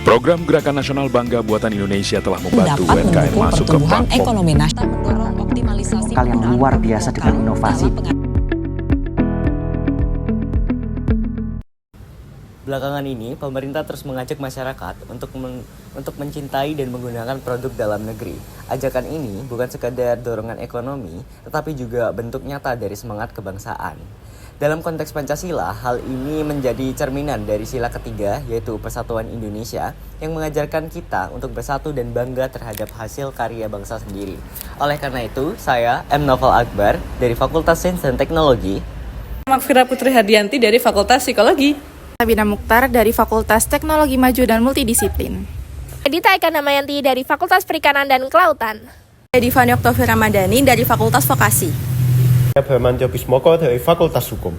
Program Gerakan Nasional Bangga Buatan Indonesia telah membantu dapat UMKM mendukung masuk ke pertumbuhan platform ekonomi nasional, mendorong optimalisasi lokal yang luar biasa dengan inovasi. Belakangan ini, pemerintah terus mengajak masyarakat untuk mencintai dan menggunakan produk dalam negeri. Ajakan ini bukan sekadar dorongan ekonomi, tetapi juga bentuk nyata dari semangat kebangsaan. Dalam konteks Pancasila, hal ini menjadi cerminan dari sila ketiga, yaitu Persatuan Indonesia, yang mengajarkan kita untuk bersatu dan bangga terhadap hasil karya bangsa sendiri. Oleh karena itu, saya, M. Novel Akbar, dari Fakultas Sains dan Teknologi. Makfira Putri Hardianti dari Fakultas Psikologi. Sabina Mukhtar dari Fakultas Teknologi Maju dan Multidisiplin. Dita Eka Namayanti dari Fakultas Perikanan dan Kelautan. Divani Oktavian Ramadhani dari Fakultas Vokasi. Hermanto Bismoko dari Fakultas Hukum.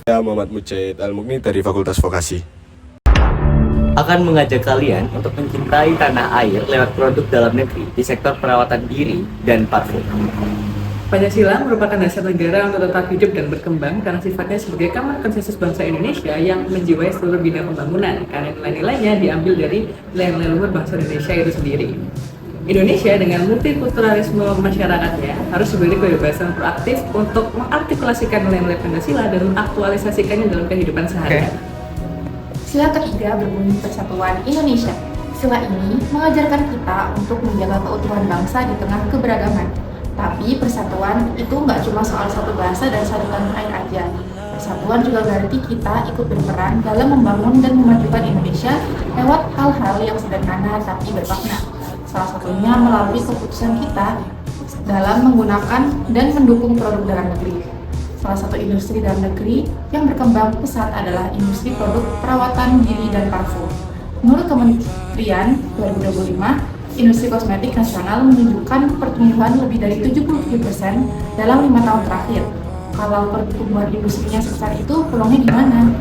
Saya Muhammad Mujaid Al-Mukni dari Fakultas Vokasi. Akan mengajak kalian untuk mencintai tanah air lewat produk dalam negeri di sektor perawatan diri dan parfum. Pancasila merupakan dasar negara untuk tetap hidup dan berkembang karena sifatnya sebagai kamar konsensus bangsa Indonesia yang menjiwai seluruh bidang pembangunan, karena nilai-nilainya diambil dari nilai-nilai luhur bangsa Indonesia itu sendiri. Indonesia dengan multikulturalisme masyarakatnya harus diberi kebebasan proaktif untuk mengartikulasikan nilai-nilai Pancasila dan mengaktualisasikannya dalam kehidupan sehari-hari. Sila ketiga berbunyi Persatuan Indonesia. Sila ini mengajarkan kita untuk menjaga keutuhan bangsa di tengah keberagaman. Tapi persatuan itu nggak cuma soal satu bahasa dan satu tanah air aja. Persatuan juga berarti kita ikut berperan dalam membangun dan memajukan Indonesia lewat hal-hal yang sederhana tapi bermakna. Salah satunya melalui keputusan kita dalam menggunakan dan mendukung produk dalam negeri. Salah satu industri dalam negeri yang berkembang pesat adalah industri produk perawatan diri dan parfum. Menurut Kementerian 2025, industri kosmetik nasional menunjukkan pertumbuhan lebih dari 77% dalam 5 tahun terakhir. Kalau pertumbuhan industrinya sebesar itu, peluangnya gimana?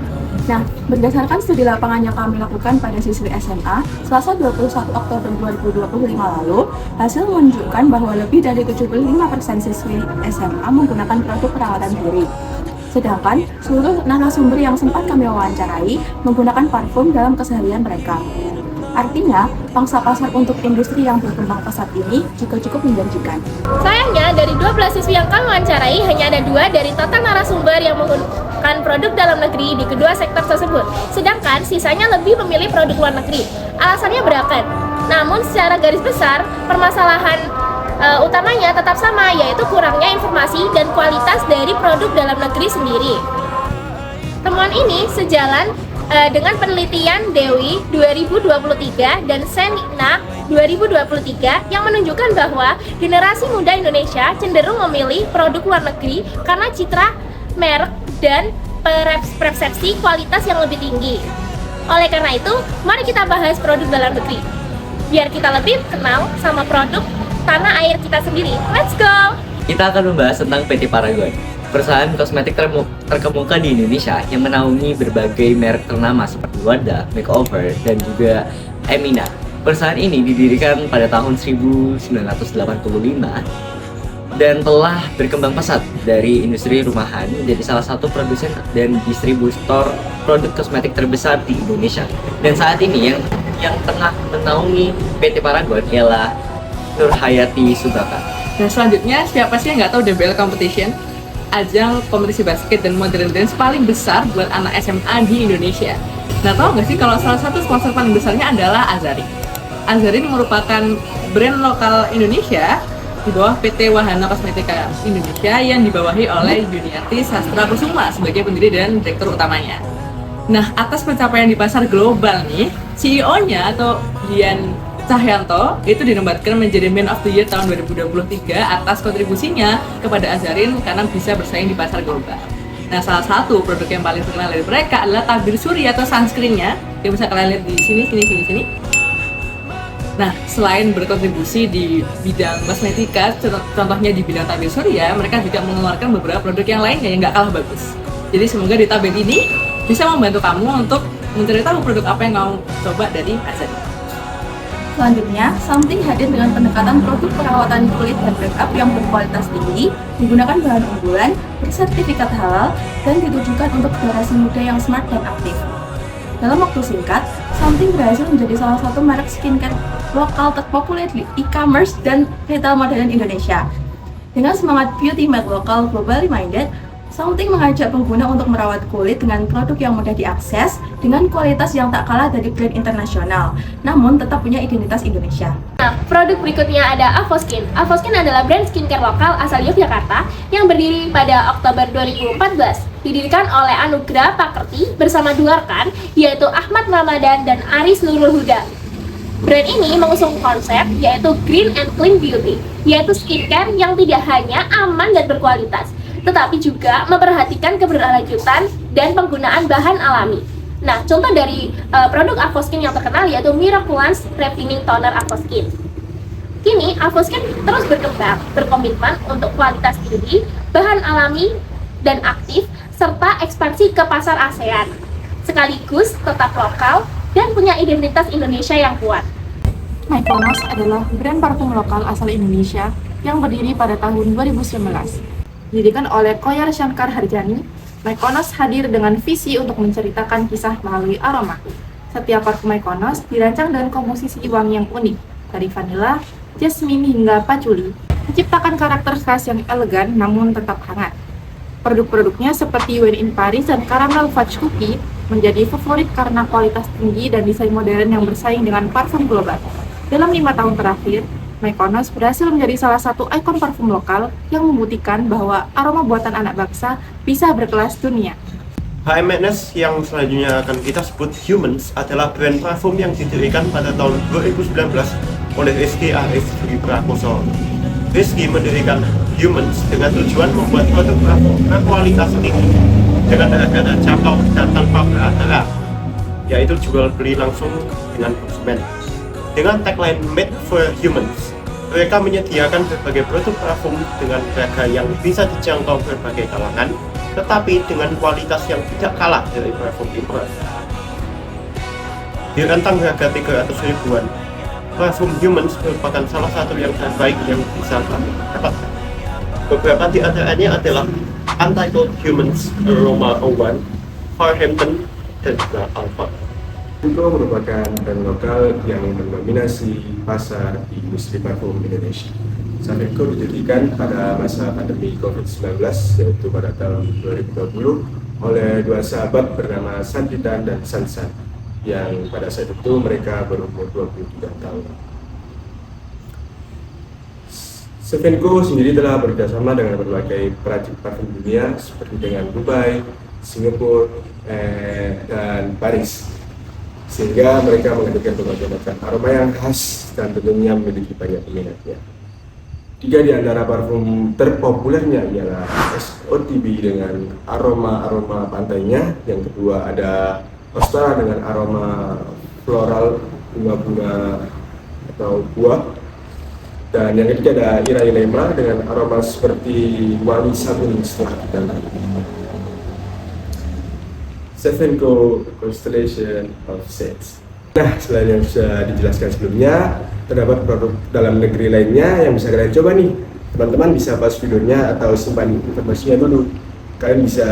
Nah, berdasarkan studi lapangan yang kami lakukan pada siswi SMA, Selasa 21 Oktober 2025 lalu, hasil menunjukkan bahwa lebih dari 75% siswi SMA menggunakan produk perawatan diri. Sedangkan seluruh narasumber yang sempat kami wawancarai menggunakan parfum dalam keseharian mereka. Artinya, pangsa pasar untuk industri yang berkembang pesat ini juga cukup menjanjikan. Sayangnya, dari 12 siswi yang kami wawancarai, hanya ada 2 dari total narasumber yang menggunakan produk dalam negeri di kedua sektor tersebut. Sedangkan sisanya lebih memilih produk luar negeri. Alasannya beragam. Namun secara garis besar, permasalahan utamanya tetap sama, yaitu kurangnya informasi dan kualitas dari produk dalam negeri sendiri. Temuan ini sejalan dengan penelitian Dewi 2023 dan Senikna 2023 yang menunjukkan bahwa generasi muda Indonesia cenderung memilih produk luar negeri karena citra, merek, dan persepsi kualitas yang lebih tinggi. Oleh karena itu, mari kita bahas produk dalam negeri, biar kita lebih kenal sama produk tanah air kita sendiri. Let's go! Kita akan membahas tentang PT Paragon, perusahaan kosmetik terkemuka di Indonesia yang menaungi berbagai merek ternama seperti Wardah, Makeover, dan juga Emina. Perusahaan ini didirikan pada tahun 1985 dan telah berkembang pesat dari industri rumahan menjadi salah satu produsen dan distributor produk kosmetik terbesar di Indonesia. Dan saat ini yang tengah menaungi PT Paragon ialah Nur Hayati Subaka. Nah, selanjutnya siapa sih yang nggak tahu DBL Competition? Ajang kompetisi basket dan modern dance paling besar buat anak SMA di Indonesia. Nah, tahu nggak sih kalau salah satu sponsor paling besarnya adalah Azari. Azari ini merupakan brand lokal Indonesia di bawah PT Wahana Kosmetika Indonesia yang dibawahi oleh Juniati Sastra Kusuma sebagai pendiri dan direktur utamanya. Nah, atas pencapaian di pasar global nih, CEO-nya atau Dian Cahyanto itu dinobatkan menjadi Man of the Year tahun 2023 atas kontribusinya kepada Azarin karena bisa bersaing di pasar global. Nah, salah satu produk yang paling terkenal dari mereka adalah tabir surya atau sunscreen-nya yang bisa kalian lihat di sini. Nah, selain berkontribusi di bidang kosmetika, contohnya di bidang tabir surya, mereka juga mengeluarkan beberapa produk yang lainnya yang nggak kalah bagus. Jadi semoga di tabir ini bisa membantu kamu untuk mencari tahu produk apa yang kamu coba dari Azarin. Selanjutnya, Something hadir dengan pendekatan produk perawatan kulit dan makeup yang berkualitas tinggi, menggunakan bahan unggulan, bersertifikat halal, dan ditujukan untuk generasi muda yang smart dan aktif. Dalam waktu singkat, Something berhasil menjadi salah satu merek skincare lokal terpopuler di e-commerce dan retail modern Indonesia. Dengan semangat beauty made lokal globally minded, Something mengajak pengguna untuk merawat kulit dengan produk yang mudah diakses, dengan kualitas yang tak kalah dari brand internasional, namun tetap punya identitas Indonesia. Nah, produk berikutnya ada Avoskin. Avoskin adalah brand skincare lokal asal Yogyakarta yang berdiri pada Oktober 2014. Didirikan oleh Anugrah Pakerti bersama dua rekan, yaitu Ahmad Ramadan dan Aris Nurul Huda. Brand ini mengusung konsep yaitu Green and Clean Beauty, yaitu skincare yang tidak hanya aman dan berkualitas, tetapi juga memperhatikan keberlanjutan dan penggunaan bahan alami. Nah, contoh dari produk Avoskin yang terkenal yaitu Miraculance Refining Toner Avoskin. Kini, Avoskin terus berkembang, berkomitmen untuk kualitas tinggi, bahan alami dan aktif, serta ekspansi ke pasar ASEAN, sekaligus tetap lokal dan punya identitas Indonesia yang kuat. Mykonos adalah brand parfum lokal asal Indonesia yang berdiri pada tahun 2019. Didirikan oleh Koyar Shankar Harjani, Mykonos hadir dengan visi untuk menceritakan kisah melalui aroma. Setiap parfum Mykonos dirancang dengan komposisi wangi yang unik, dari vanila, jasmine hingga patchouli, menciptakan karakter khas yang elegan namun tetap hangat. Produk-produknya seperti When in Paris dan Caramel Fudge Cookie menjadi favorit karena kualitas tinggi dan desain modern yang bersaing dengan parfum global. Dalam 5 tahun terakhir, Mykonos berhasil menjadi salah satu ikon parfum lokal yang membuktikan bahwa aroma buatan anak bangsa bisa berkelas dunia. HMNS yang selanjutnya akan kita sebut Humans adalah brand parfum yang didirikan pada tahun 2019 oleh Rizky Arif Dwi Prakoso. Rizky mendirikan Humans dengan tujuan membuat produk parfum berkualitas tinggi dengan harga terjangkau dan tanpa berharga, yaitu jual beli langsung dengan konsumen. Dengan tagline Made for Humans, mereka menyediakan berbagai produk parfum dengan harga yang bisa dijangkau berbagai kalangan, tetapi dengan kualitas yang tidak kalah dari parfum impor. Di rentang harga 300 ribuan, parfum Humans merupakan salah satu yang terbaik yang bisa kami dapatkan. Beberapa di antaranya adalah Untitled Humans Aroma 01, Farhampton, dan juga Alpha. Itu merupakan brand lokal yang mendominasi pasar di industri parfum Indonesia. Saveco didirikan pada masa pandemi COVID-19, yaitu pada tahun 2020, oleh dua sahabat bernama Santitan dan Sansan, yang pada saat itu mereka berumur 23 tahun. Saveco sendiri telah bekerjasama dengan berbagai peracik parfum dunia seperti dengan Dubai, Singapura, dan Paris, sehingga mereka menghadirkan berbagai macam aroma yang khas dan tentunya memiliki banyak peminatnya. 3 di antara parfum terpopulernya ialah SOTB dengan aroma pantainya, yang kedua ada Ostara dengan aroma floral, bunga-bunga atau buah, dan yang ketiga ada Irailema dengan aroma seperti wangi sabun setelah kita Saveco Constellation of Scents. Nah, selain yang sudah dijelaskan sebelumnya, terdapat produk dalam negeri lainnya yang bisa kalian coba nih. Teman-teman bisa pause videonya atau simpan informasinya dulu. Kalian bisa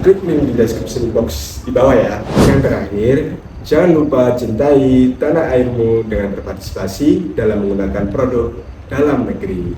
klik link di description box di bawah ya. Yang terakhir, jangan lupa cintai tanah airmu dengan berpartisipasi dalam menggunakan produk dalam negeri.